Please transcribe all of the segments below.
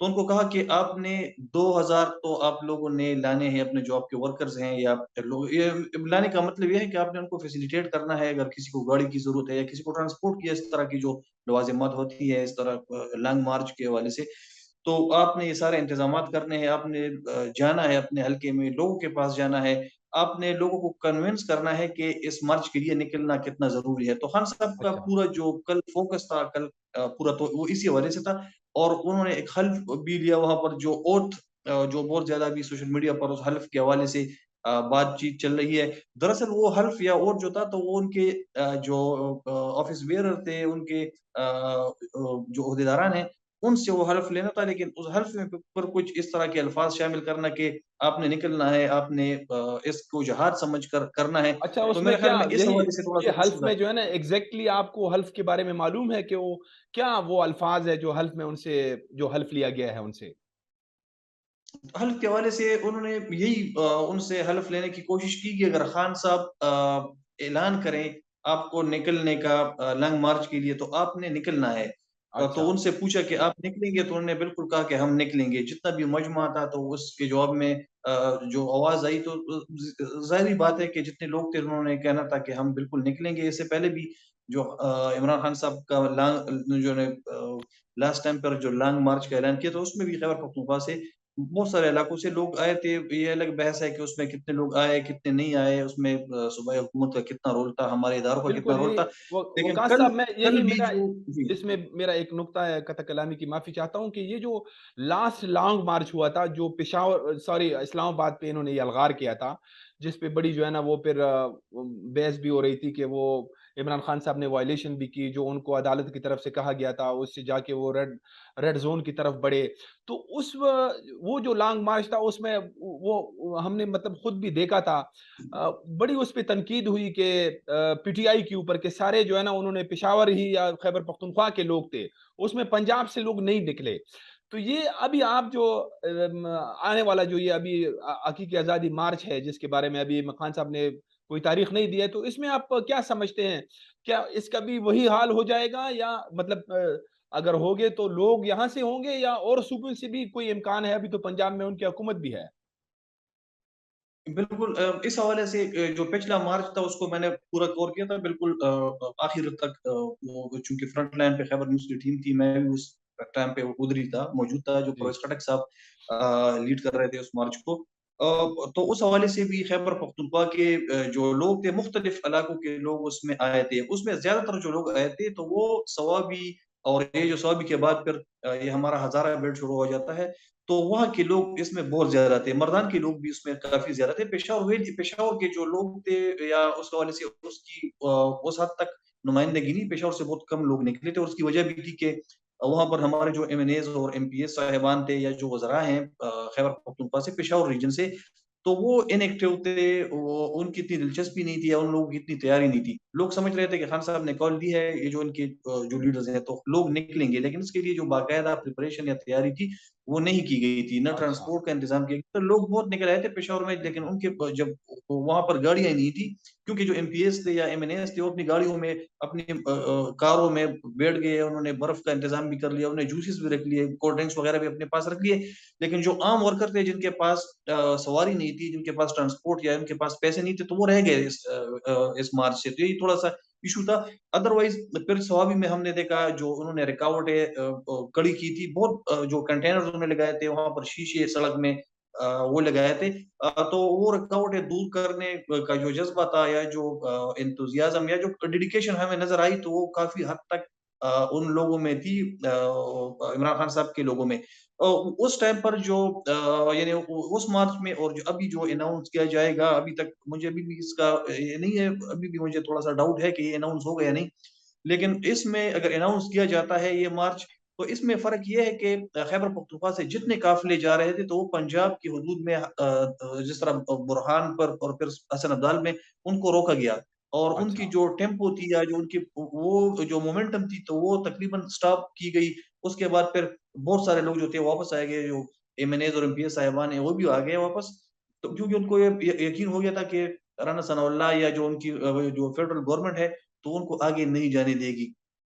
تو ان کو کہا کہ آپ نے 2000 تو آپ لوگوں نے لانے ہیں اپنے جو آپ کے ورکرز ہیں یا لوگ، یہ لانے کا مطلب یہ ہے کہ آپ نے ان کو فیسیلیٹیٹ کرنا ہے، اگر کسی کو گاڑی کی ضرورت ہے یا کسی کو ٹرانسپورٹ کی اس طرح کی جو لوازمات ہوتی ہے اس طرح لانگ مارچ کے حوالے سے، تو آپ نے یہ سارے انتظامات کرنے ہیں، آپ نے جانا ہے اپنے حلقے میں، لوگوں کے پاس جانا ہے، آپ نے لوگوں کو کنونس کرنا ہے کہ اس مارچ کے لیے نکلنا کتنا ضروری ہے۔ تو خان صاحب کا اچھا پورا جو کل فوکس تھا، کل پورا تو وہ اسی حوالے سے تھا، اور انہوں نے ایک حلف بھی لیا وہاں پر، جو اوتھ جو بہت زیادہ بھی سوشل میڈیا پر اس حلف کے حوالے سے بات چیت چل رہی ہے۔ دراصل وہ حلف یا اوتھ جو تھا تو وہ ان کے جو آفس بیئرر تھے، ان کے جو عہدیداران ہیں، ان سے وہ حلف لینا تھا، لیکن اس حلف میں پر کچھ اس طرح کے الفاظ شامل کرنا کہ آپ نے نکلنا ہے، آپ نے اس کو جہاد سمجھ کر کرنا ہے، اچھا، تو اس میں میرے خیال کیا میں اس یہی حوالے سے تھوڑا یہ سا حلف ایشو تھا۔ میں جو ہے نا ایگزیکٹلی آپ کو حلف کے بارے میں معلوم ہے کہ وہ کیا وہ الفاظ ہے جو حلف میں ان سے جو حلف لیا گیا ہے ان سے؟ حلف کے حوالے سے انہوں نے یہی ان سے حلف لینے کی کوشش کی کہ اگر خان صاحب اعلان کریں آپ کو نکلنے کا لانگ مارچ کے لیے، تو آپ نے نکلنا ہے۔ اچھا تو ان سے پوچھا کہ آپ نکلیں گے، تو انہوں نے بالکل کہا کہ ہم نکلیں گے۔ جتنا بھی مجمع تھا تو اس کے جواب میں جو آواز آئی، تو ظاہری بات ہے کہ جتنے لوگ تھے انہوں نے کہنا تھا کہ ہم بالکل نکلیں گے۔ اس سے پہلے بھی جو عمران خان صاحب کا لانگ جو نے لاسٹ ٹائم پر جو لانگ مارچ کا اعلان کیا، تو اس میں بھی خیبر پختونخوا سے بہت سارے علاقوں سے لوگ آئے تھے۔ یہ الگ بحث ہے کہ اس میں کتنے لوگ آئے کتنے نہیں آئے، اس میں صوبائی حکومت کا کتنا رول تھا، ہمارے اداروں کا کتنا بالکل رول یہی تھا، لیکن وقاص کل صاحب، میں کل یہی بھی میرا جو جی اس میں میرا ایک نقطہ ہے قطع کلامی کی معافی چاہتا ہوں کہ یہ جو لاسٹ لانگ مارچ ہوا تھا جو پشاور سوری اسلام آباد پہ انہوں نے یہ الغار کیا تھا، جس پہ بڑی جو ہے نا وہ پھر بحث بھی ہو رہی تھی کہ وہ عمران خان صاحب نے وائلیشن بھی کی جو ان کو عدالت کی طرف سے کہا گیا تھا، اس سے جا کے وہ ریڈ زون کی طرف بڑھے۔ تو وہ جو لانگ مارچ تھا اس میں وہ ہم نے مطلب خود بھی دیکھا تھا، بڑی اس پہ تنقید ہوئی کہ پی ٹی آئی کے اوپر کہ سارے جو ہے نا انہوں نے پشاور ہی یا خیبر پختونخوا کے لوگ تھے، اس میں پنجاب سے لوگ نہیں نکلے۔ تو یہ ابھی آپ جو آنے والا جو یہ ابھی حقیقی آزادی مارچ ہے جس کے بارے میں ابھی خان صاحب نے کوئی تاریخ نہیں دی ہے، تو اس میں آپ کیا سمجھتے ہیں؟ کیا اس کا بھی وہی حال ہو جائے گا یا مطلب اگر ہوگے تو لوگ یہاں سے ہوں گے یا اور صوبوں سے بھی کوئی امکان ہے؟ ابھی تو پنجاب میں ان کی حکومت بھی ہے۔ بالکل اس حوالے سے جو پچھلا مارچ تھا اس کو میں نے پورا کور کیا تھا بالکل آخر تک، وہ چونکہ فرنٹ لائن پہ خیبر نیوز کی ٹیم تھی، میں بھی اس ٹائم پہ ادھر تھا موجود تھا، جو جی پرویز خٹک صاحب لیڈ کر رہے تھے اس مارچ کو۔ تو اس حوالے سے بھی خیبر پختونخوا کے جو لوگ تھے، مختلف علاقوں کے لوگ اس میں آئے تھے۔ اس میں زیادہ تر جو لوگ آئے تھے تو وہ سوابی، اور یہ جو سوابی کے بعد پھر یہ ہمارا ہزارہ بیلٹ شروع ہو جاتا ہے، تو وہاں کے لوگ اس میں بہت زیادہ تھے، مردان کے لوگ بھی اس میں کافی زیادہ تھے۔ پشاور کے جو لوگ تھے یا اس حوالے سے اس کی اس حد تک نمائندگی نہیں، پشاور سے بہت کم لوگ نکلے تھے، اور اس کی وجہ بھی تھی کہ وہاں پر ہمارے جو ایم این ایز اور ایم پی ایس صاحبان تھے یا جو وزراء ہیں خیبر پختونخوا سے، پشاور ریجن سے، تو وہ ان ایکٹیو تھے، ان کی اتنی دلچسپی نہیں تھی یا ان لوگوں کی اتنی تیاری نہیں تھی۔ لوگ سمجھ رہے تھے کہ خان صاحب نے کال دی ہے، یہ جو ان کے جو لیڈرز ہیں تو لوگ نکلیں گے، لیکن اس کے لیے جو باقاعدہ پریپریشن یا تیاری تھی وہ نہیں کی گئی تھی، نہ اچھا ٹرانسپورٹ کا انتظام کیا گیا۔ تو لوگ بہت نکل آئے تھے پشاور میں، لیکن ان کے جب وہاں پر گاڑیاں نہیں تھی، کیونکہ جو ایم پی ایس تھے یا ایم این ایس تھے وہ اپنی گاڑیوں میں اپنی کاروں میں بیٹھ گئے، انہوں نے برف کا انتظام بھی کر لیا، انہوں نے جوسز بھی رکھ لیے، کولڈ ڈرنکس وغیرہ بھی اپنے پاس رکھ لیے، لیکن جو عام ورکر تھے جن کے پاس سواری نہیں تھی، جن کے پاس ٹرانسپورٹ یا ان کے پاس پیسے نہیں تھے، تو وہ رہ گئے اس مارچ سے۔ تو یہی تھوڑا سا ایشو تھا۔ ادروائز پھر سوابی میں ہم نے دیکھا جو انہوں نے رکاوٹیں کڑی کی تھی، بہت جو کنٹینر انہوں نے لگائے تھے وہاں پر، شیشے سڑک میں وہ لگائے تھے، تو وہ رکاوٹیں دور کرنے کا جو جذبہ تھا یا جو انتھوزیازم یا جو ڈیڈیکیشن ہمیں نظر آئی، تو وہ کافی حد تک ان لوگوں میں تھی، عمران خان صاحب کے لوگوں میں۔ اس ٹائم پر جو یعنی اس مارچ میں، اور جو ابھی جو اناؤنس کیا جائے گا، ابھی تک مجھے ابھی بھی اس کا یہ نہیں ہے، ابھی بھی مجھے تھوڑا سا ڈاؤٹ ہے کہ یہ اناؤنس ہوگا یا نہیں، لیکن اس میں اگر اناؤنس کیا جاتا ہے یہ مارچ، تو اس میں فرق یہ ہے کہ خیبر پختونخوا سے جتنے قافلے جا رہے تھے تو وہ پنجاب کی حدود میں جس طرح برہان پر اور پھر حسن عبدال میں ان کو روکا گیا، اور ان کی اچھا جو ٹیمپو تھی یا جو ان کی وہ جو مومنٹم تھی تو وہ تقریباً سٹاپ کی گئی۔ اس کے بعد پھر بہت سارے لوگ جو تھے واپس آئے گئے، جو ایم این ایز اور ایم پی ایس صاحبان ہیں وہ بھی آ گئے واپس، تو کیونکہ ان کو یہ یقین ہو گیا تھا کہ رانا ثناء اللہ یا جو ان کی جو فیڈرل گورنمنٹ ہے تو ان کو آگے نہیں جانے دے گی۔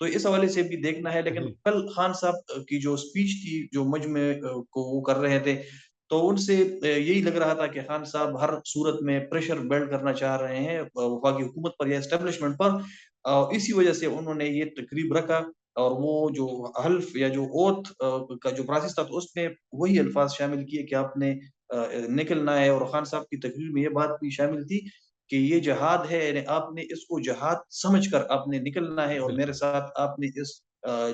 تو اس حوالے سے بھی دیکھنا ہے. لیکن صحیح. کل خان صاحب کی جو اسپیچ تھی جو مجمع کو وہ کر رہے تھے تو ان سے یہی لگ رہا تھا کہ خان صاحب ہر صورت میں پریشر بلڈ کرنا چاہ رہے ہیں وفاقی حکومت پر یا اسٹیبلشمنٹ پر. اسی وجہ سے انہوں نے یہ تقریب رکھا اور وہ جو حلف یا جو اوتھ کا جو پروسیس تھا تو اس میں وہی الفاظ شامل کیے کہ آپ نے نکلنا ہے. اور خان صاحب کی تقریر میں یہ بات بھی شامل تھی کہ یہ جہاد ہے, یعنی آپ نے اس کو جہاد سمجھ کر آپ نے نکلنا ہے اور میرے بالکل. ساتھ آپ نے اس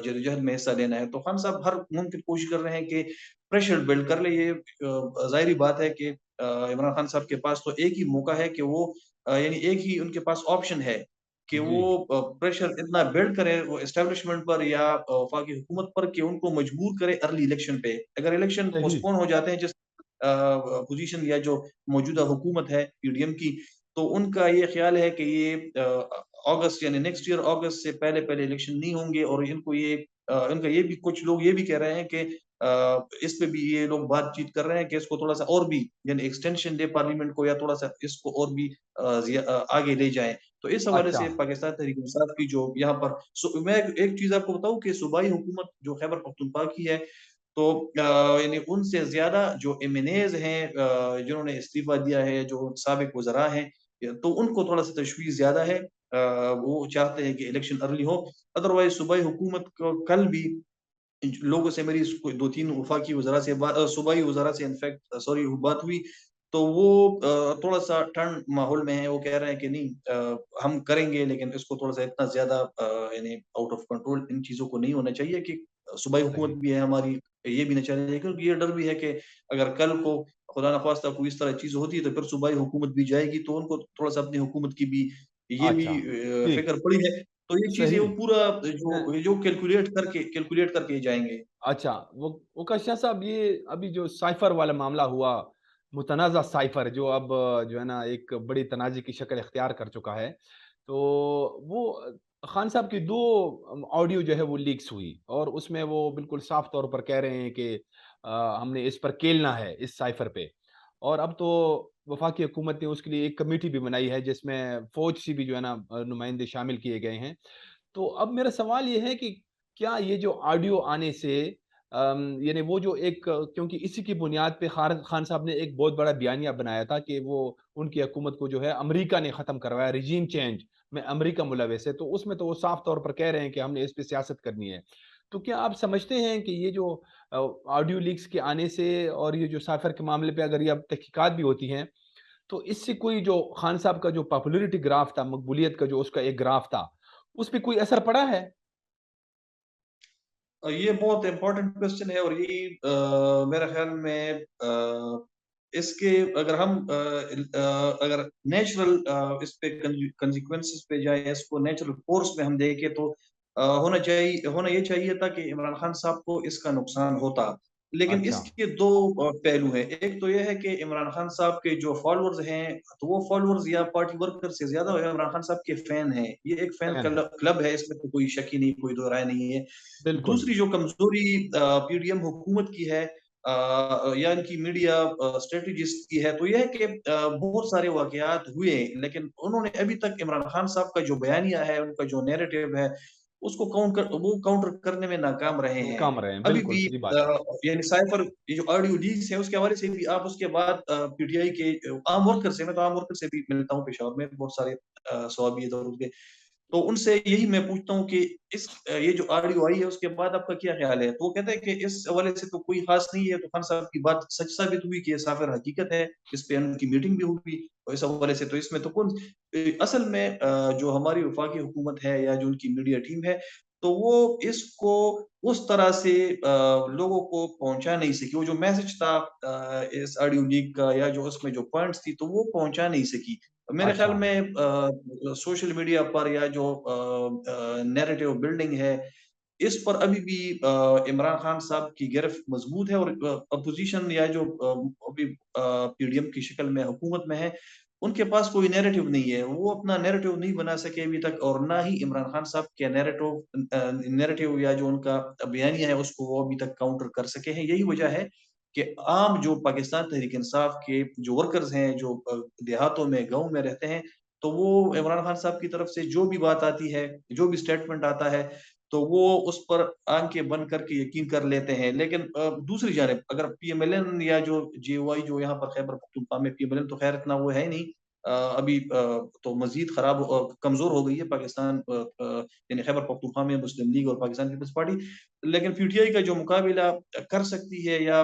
جدوجہد میں حصہ لینا ہے. تو خان صاحب ہر ممکن کوشش کر رہے ہیں کہ پریشر بلڈ کر لے. یہ ظاہری بات ہے کہ عمران خان صاحب کے پاس تو ایک ہی موقع ہے کہ وہ یعنی ایک ہی ان کے پاس آپشن ہے کہ جی. وہ پریشر اتنا بلڈ کرے وہ اسٹیبلشمنٹ پر یا وفاقی حکومت پر کہ ان کو مجبور کرے ارلی الیکشن پہ. اگر الیکشن صحیح. پوسٹ پون ہو جاتے ہیں جس پوزیشن یا جو موجودہ حکومت ہے پی ڈی ایم کی, تو ان کا یہ خیال ہے کہ یہ اگست یعنی نیکسٹ ایئر اگست سے پہلے الیکشن نہیں ہوں گے. اور ان کو یہ ان کا یہ بھی کچھ لوگ یہ بھی کہہ رہے ہیں کہ اس پہ بھی یہ لوگ بات چیت کر رہے ہیں کہ اس کو تھوڑا سا اور بھی یعنی ایکسٹینشن دے پارلیمنٹ کو یا تھوڑا سا اس کو اور بھی آگے لے جائیں. تو اس حوالے اچھا. سے پاکستان تحریک انصاف کی جو یہاں پر میں ایک چیز آپ کو بتاؤں کہ صوبائی حکومت جو خیبر پختونخوا کی ہے تو یعنی ان سے زیادہ جو ایم این ایز ہیں جنہوں نے استعفیٰ دیا ہے جو سابق وزراء ہیں تو ان کو تھوڑا سا تشویش زیادہ ہے. وہ چاہتے ہیں کہ الیکشن ارلی ہو. ادروائز صوبائی حکومت کو کل بھی لوگوں سے میری دو تین وفاقی وزراء سے صوبائی وزراء سے انفیکٹ سوری بات ہوئی تو وہ تھوڑا سا ٹھنڈ ماحول میں ہیں. وہ کہہ رہے ہیں کہ نہیں ہم کریں گے لیکن اس کو تھوڑا سا اتنا زیادہ یعنی آؤٹ آف کنٹرول ان چیزوں کو نہیں ہونا چاہیے کہ صوبائی صحیح. حکومت بھی ہے ہماری یہ بھی نہ چاہیے کیونکہ یہ ڈر بھی ہے کہ اگر کل کو خدا نخواستہ کوئی اس طرح چیز ہوتی ہے تو پھر صوبائی حکومت بھی جائے گی تو ان کو تھوڑا سا اپنی حکومت کی بھی یہ بھی اچھا. ٹھیک. فکر پڑی ہے. تو یہ چیزیں وہ صحیح. پورا ن- جو کیلکولیٹ کر کے جائیں گے. اچھا. وہ کاشیاں صاحب, یہ ابھی جو سائفر والا معاملہ ہوا, متنازع سائفر جو اب جو ہے نا ایک بڑی تنازع کی شکل اختیار کر چکا ہے, تو وہ خان صاحب کی دو آڈیو جو ہے وہ لیکس ہوئی اور اس میں وہ بالکل صاف طور پر کہہ رہے ہیں کہ ہم نے اس پر کھیلنا ہے اس سائفر پہ. اور اب تو وفاقی حکومت نے اس کے لیے ایک کمیٹی بھی بنائی ہے جس میں فوج سے بھی جو ہے نا نمائندے شامل کیے گئے ہیں. تو اب میرا سوال یہ ہے کہ کیا یہ جو آڈیو آنے سے یعنی وہ جو ایک, کیونکہ اسی کی بنیاد پہ خان صاحب نے ایک بہت بڑا بیانیہ بنایا تھا کہ وہ ان کی حکومت کو جو ہے امریکہ نے ختم کروایا, رجیم چینج میں امریکہ ملوث ہے, تو اس میں تو وہ صاف طور پر کہہ رہے ہیں کہ ہم نے اس پہ سیاست کرنی ہے. تو کیا آپ سمجھتے ہیں کہ یہ جو آڈیو لیکس کے آنے سے اور یہ جو سائفر کے معاملے پہ اگر یہ اب تحقیقات بھی ہوتی ہیں تو اس سے کوئی جو خان صاحب کا جو پاپولیرٹی گراف تھا, مقبولیت کا جو اس کا ایک گراف تھا, اس پہ کوئی اثر پڑا ہے؟ یہ بہت امپورٹنٹ کوشچن ہے اور یہی میرے خیال میں اس کے اگر ہم اگر نیچرل اس پہ کنسیکوینسز پہ جائیں, اس کو نیچرل کورس میں ہم دیکھیں تو ہونا یہ چاہیے تھا کہ عمران خان صاحب کو اس کا نقصان ہوتا. لیکن اس اچھا. کے دو پہلو ہیں. ایک تو یہ ہے کہ عمران خان صاحب کے جو فالوورز ہیں تو وہ فالوورز یا پارٹی ورکر سے زیادہ عمران خان صاحب کے فین ہیں. یہ ایک فین فین ہے. کلب ہے, اس میں تو کوئی شک ہی نہیں, کوئی دو رائے نہیں ہے. بالکل. دوسری جو کمزوری پی ڈی ایم حکومت کی ہے یا ان کی میڈیا اسٹریٹجسٹ کی ہے تو یہ ہے کہ بہت سارے واقعات ہوئے لیکن انہوں نے ابھی تک عمران خان صاحب کا جو بیانیہ ہے, ان کا جو نیریٹو ہے, اس کو کاؤنٹر کرنے میں ناکام رہے ہیں. ناکام رہے ہیں. ابھی بالکل بھی صحیح بات ہے. یعنی سائفر یہ جو آڈیو لیکس ہے اس کے حوالے سے بھی آپ اس کے بعد پی ٹی آئی کے عام ورکر سے, میں تو عام ورکر سے بھی ملتا ہوں پشاور میں, بہت سارے صحابی ادھر کے, تو ان سے یہی میں پوچھتا ہوں کہ یہ جو آڈیو آئی ہے اس کے بعد آپ کا کیا خیال ہے؟ تو وہ کہتے ہیں کہ اس حوالے سے تو کوئی خاص نہیں ہے. تو خان صاحب کی بات سچ ثابت ہوئی کہ یہ سافر حقیقت ہے, اس پہ ان کی میٹنگ بھی ہوئی اور اس حوالے سے تو اس میں تو کون اصل میں جو ہماری وفاقی حکومت ہے یا جو ان کی میڈیا ٹیم ہے تو وہ اس کو اس طرح سے لوگوں کو پہنچا نہیں سکی. وہ جو میسج تھا اس آڈیو لیک کا یا جو اس میں جو پوائنٹس تھی تو وہ پہنچا نہیں سکی. میرے خیال اچھا. میں سوشل میڈیا پر یا جو نیریٹو بلڈنگ ہے اس پر ابھی بھی عمران خان صاحب کی گرفت مضبوط ہے اور اپوزیشن یا جو ابھی پی ڈی ایم کی شکل میں حکومت میں ہے ان کے پاس کوئی نیریٹو نہیں ہے. وہ اپنا نیریٹو نہیں بنا سکے ابھی تک اور نہ ہی عمران خان صاحب کے نیریٹو یا جو ان کا بیانیہ ہے اس کو وہ ابھی تک کاؤنٹر کر سکے ہیں. یہی وجہ ہے کہ عام جو پاکستان تحریک انصاف کے جو ورکرز ہیں جو دیہاتوں میں گاؤں میں رہتے ہیں تو وہ عمران خان صاحب کی طرف سے جو بھی بات آتی ہے, جو بھی سٹیٹمنٹ آتا ہے تو وہ اس پر آنکھیں بند کر کے یقین کر لیتے ہیں. لیکن دوسری جانب اگر پی ایم ایل این یا جو جے او آئی جو یہاں پر خیبر پختونخوا میں، پی ایم ایل این تو خیر اتنا وہ ہے نہیں، ابھی تو مزید خراب کمزور ہو گئی ہے پاکستان، یعنی خیبر پختونخوا میں مسلم لیگ اور پاکستان پیپلز پارٹی. لیکن پی ٹی آئی کا جو مقابلہ کر سکتی ہے یا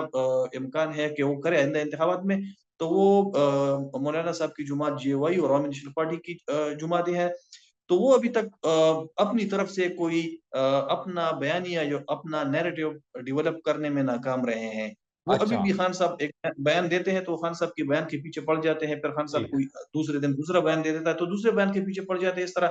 امکان ہے کہ وہ کرے آئندہ انتخابات میں، تو وہ مولانا صاحب کی جماعت جے او آئی اور عوامی نیشنل پارٹی کی جماعتیں ہیں. تو وہ ابھی تک اپنی طرف سے کوئی اپنا بیانیہ جو اپنا نیریٹو ڈیولپ کرنے میں ناکام رہے ہیں. وہ ابھی اچھا بھی خان صاحب ایک بیان دیتے ہیں تو خان صاحب کے بیان کے پیچھے پڑ جاتے ہیں، پھر خان جی صاحب کوئی دوسرے دن دوسرا بیان دے دیتا ہے تو دوسرے بیان کے پیچھے پڑ جاتے ہیں. اس طرح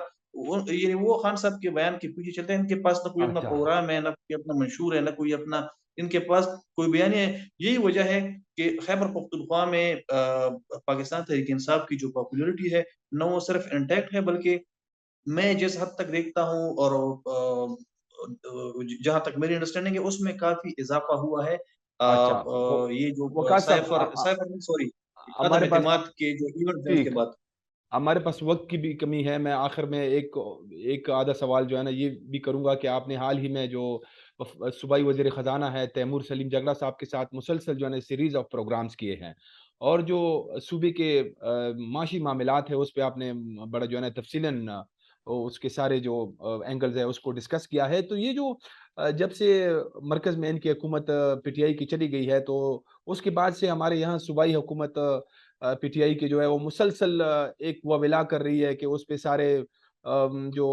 یعنی وہ خان صاحب کے بیان کے پیچھے چلتے ہیں. ان کے پاس نہ کوئی اپنا اچھا پروگرام ہے، نہ کوئی اپنا منشور ہے، نہ کوئی اپنا ان کے پاس کوئی بیانیہ ہے. یہی وجہ ہے کہ خیبر پختونخوا میں پاکستان تحریک انصاف کی جو پاپولیرٹی ہے نہ وہ صرف انٹیکٹ ہے، بلکہ میں جس حد تک دیکھتا ہوں اور جہاں تک میری انڈرسٹینڈنگ ہے اس میں کافی اضافہ ہوا ہے. اچھا یہ جو وقاص صاحب سائفر سوری عدم ہمارے پاس اعتماد کے جو ایونٹ ہیں اس کے ٹھیک، بعد. ہمارے پاس وقت کی بھی کمی ہے. میں آخر میں ایک آدھا سوال جو ہے نا یہ بھی کروں گا کہ آپ نے حال ہی میں جو صوبائی وزیر خزانہ ہے تیمور سلیم جگڑا صاحب کے ساتھ مسلسل جو ہے نا سیریز آف پروگرامز کیے ہیں، اور جو صوبے کے معاشی معاملات ہے اس پہ آپ نے بڑا جو ہے نا تفصیلاً اس کے سارے جو اینگلز ہے اس کو ڈسکس کیا ہے. تو یہ جو جب سے مرکز میں ان کی حکومت پی ٹی آئی کی چلی گئی ہے تو اس کے بعد سے ہمارے یہاں صوبائی حکومت پی ٹی آئی کی جو ہے وہ مسلسل ایک وبلا کر رہی ہے کہ اس پہ سارے جو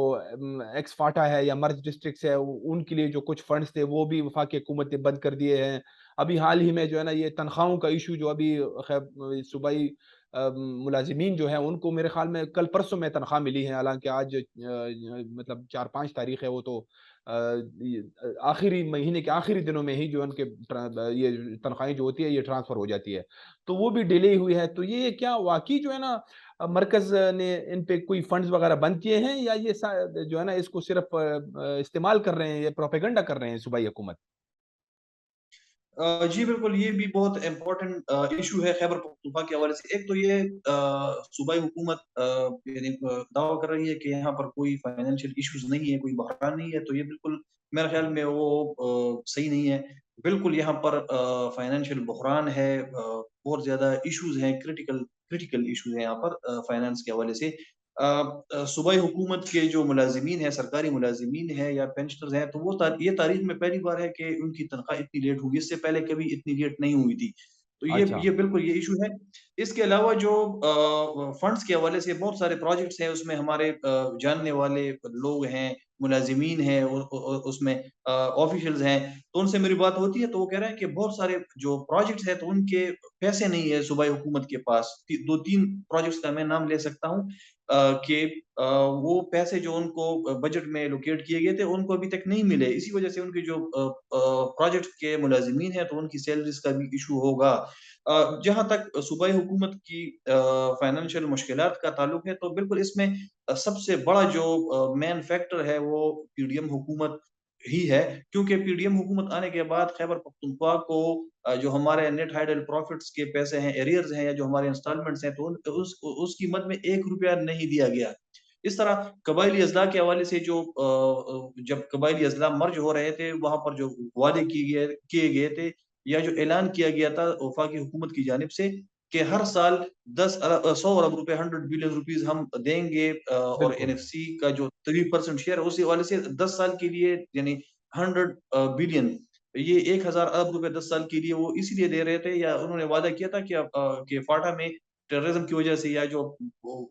ایکس فاٹا ہے یا مرج ڈسٹرکٹس ہے ان کے لیے جو کچھ فنڈز تھے وہ بھی وفاقی حکومت نے بند کر دیے ہیں. ابھی حال ہی میں جو ہے نا یہ تنخواہوں کا ایشو جو ابھی صوبائی ملازمین جو ہیں ان کو میرے خیال میں کل پرسوں میں تنخواہ ملی ہے، حالانکہ آج مطلب 4-5 تاریخ ہے، وہ تو آخری مہینے کے آخری دنوں میں ہی جو ان کے یہ تنخواہیں جو ہوتی ہے یہ ٹرانسفر ہو جاتی ہے، تو وہ بھی ڈیلے ہوئی ہے. تو یہ کیا واقعی جو ہے نا مرکز نے ان پہ کوئی فنڈز وغیرہ بند کیے ہیں یا یہ جو ہے نا اس کو صرف استعمال کر رہے ہیں، یہ پروپیگنڈا کر رہے ہیں صوبائی حکومت؟ جی بالکل، یہ بھی بہت امپورٹنٹ ایشو ہے خیبر پختونخوا کے حوالے سے. ایک تو یہ صوبائی حکومت یعنی دعویٰ کر رہی ہے کہ یہاں پر کوئی فائنینشیل ایشوز نہیں ہے، کوئی بحران نہیں ہے، تو یہ بالکل میرے خیال میں وہ صحیح نہیں ہے. بالکل یہاں پر فائنینشیل بحران ہے، بہت زیادہ ایشوز ہیں، کریٹیکل ایشوز ہیں یہاں پر فائنانس کے حوالے سے. صوبائی حکومت کے جو ملازمین ہیں، سرکاری ملازمین ہیں یا پینشنرز ہیں، تو وہ یہ تاریخ میں پہلی بار ہے کہ ان کی تنخواہ اتنی لیٹ ہوگی. اس سے پہلے کبھی اتنی لیٹ نہیں ہوئی تھی. تو اچھا یہ بالکل یہ ایشو ہے. اس کے علاوہ جو فنڈز کے حوالے سے بہت سارے پروجیکٹس ہیں، اس میں ہمارے جاننے والے لوگ ہیں، ملازمین ہیں، اس میں آفیشلز ہیں، تو ان سے میری بات ہوتی ہے تو وہ کہہ رہے ہیں کہ بہت سارے جو پروجیکٹس ہیں تو ان کے پیسے نہیں ہے صوبائی حکومت کے پاس. 2-3 پروجیکٹس کا میں نام لے سکتا ہوں کہ وہ پیسے جو ان کو بجٹ میں لوکیٹ کیے گئے تھے ان کو ابھی تک نہیں ملے. اسی وجہ سے ان کے جو پروجیکٹ کے ملازمین ہیں تو ان کی سیلریز کا بھی ایشو ہوگا. جہاں تک صوبائی حکومت کی فائنینشیل مشکلات کا تعلق ہے تو بالکل اس میں سب سے بڑا جو مین فیکٹر ہے وہ پی ڈی ایم حکومت ہی ہے. کیونکہ پی ڈی ایم حکومت آنے کے بعد خیبر پختونخوا کو جو ہمارے نیٹ ہائیڈل پروفٹس کے پیسے ہیں، ایریئرز ہیں یا جو ہمارے انسٹالمنٹس ہیں، تو اس قیمت میں 1 روپیہ نہیں دیا گیا. اس طرح قبائلی اضلاع کے حوالے سے جو جب قبائلی اضلاع مرج ہو رہے تھے وہاں پر جو وعدے کیے گئے تھے یا جو اعلان کیا گیا تھا وفاقی حکومت کی جانب سے کہ ہر سال 100 ارب روپے 100 بلین روپیز ہم دیں گے، اور این بالکل ایف سی کا جو 3% شیئر ہے اسی حوالے سے 10 سال کے لیے یعنی 100 بلین، یہ 1000 ارب روپے 10 سال کے لیے وہ اسی لیے دے رہے تھے یا انہوں نے وعدہ کیا تھا کہ فاٹا میں ٹیررزم کی وجہ سے یا جو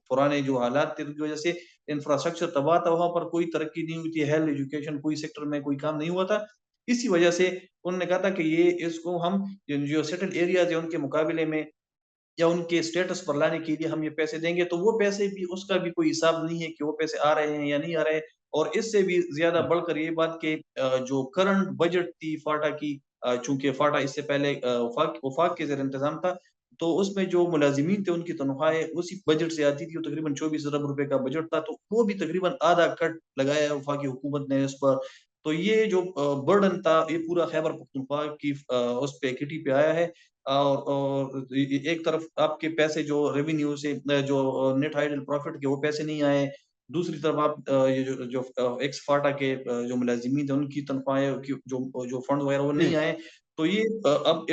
پرانے جو حالات تھے ان کی وجہ سے انفراسٹرکچر تباہ تھا، وہاں پر کوئی ترقی نہیں ہوئی تھی، ہیلتھ ایجوکیشن کوئی سیکٹر میں کوئی کام نہیں ہوا تھا. اسی وجہ سے انہوں نے کہا تھا کہ یہ اس کو ہم جو سیٹل ایریاز ہیں ان کے مقابلے میں یا ان کے سٹیٹس پر لانے کے لیے ہم یہ پیسے دیں گے. تو وہ پیسے بھی اس کا بھی کوئی حساب نہیں ہے کہ وہ پیسے آ رہے ہیں یا نہیں آ رہے. اور اس سے بھی زیادہ بڑھ کر یہ بات کہ جو کرنٹ بجٹ تھی فاٹا کی، چونکہ فاٹا اس سے پہلے وفاق کے زیر انتظام تھا، تو اس میں جو ملازمین تھے ان کی تنخواہیں اسی بجٹ سے آتی تھی، تقریباً 24 ارب روپے کا بجٹ تھا، تو وہ بھی تقریباً آدھا کٹ لگایا وفاقی حکومت نے اس پر. تو یہ جو برڈن تھا یہ پورا خیبر پختونخوا کی اس پہ کٹی پہ آیا ہے. اور ایک طرف آپ کے پیسے جو ریونیو سے جو نیٹ ہائیڈل پروفٹ کے وہ پیسے نہیں آئے، دوسری طرف آپ یہ جو ایکس فاٹا کے جو ملازمین تھے ان کی تنخواہیں جو فنڈ وغیرہ وہ جی نہیں آئے، تو یہ اب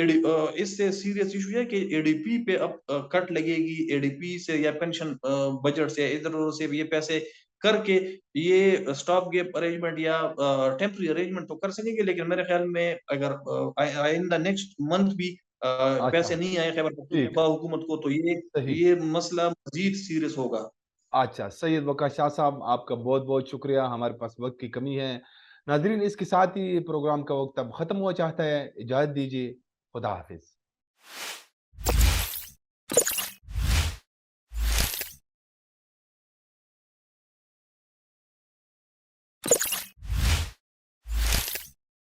اس سے سیریس ایشو ہے کہ اے ڈی پی پہ اب کٹ لگے گی، اے ڈی پی سے یا پینشن بجٹ سے ادھر ادھر سے یہ پیسے کر کے یہ اسٹاپ گیپ ارینجمنٹ یا ٹیمپرری ارینجمنٹ تو کر سکیں گے، لیکن میرے خیال میں اگر آئندہ نیکسٹ منتھ بھی اچھا پیسے نہیں آئے خیبر ٹھیک پختونخوا حکومت کو، تو صحیح یہ مسئلہ مزید سیریس ہوگا۔ اچھا سید وقار شاہ صاحب آپ کا بہت بہت شکریہ ہمارے پاس وقت کی کمی ہے ناظرین اس کے ساتھ ہی پروگرام کا وقت اب ختم ہوا چاہتا ہے اجازت دیجیے خدا حافظ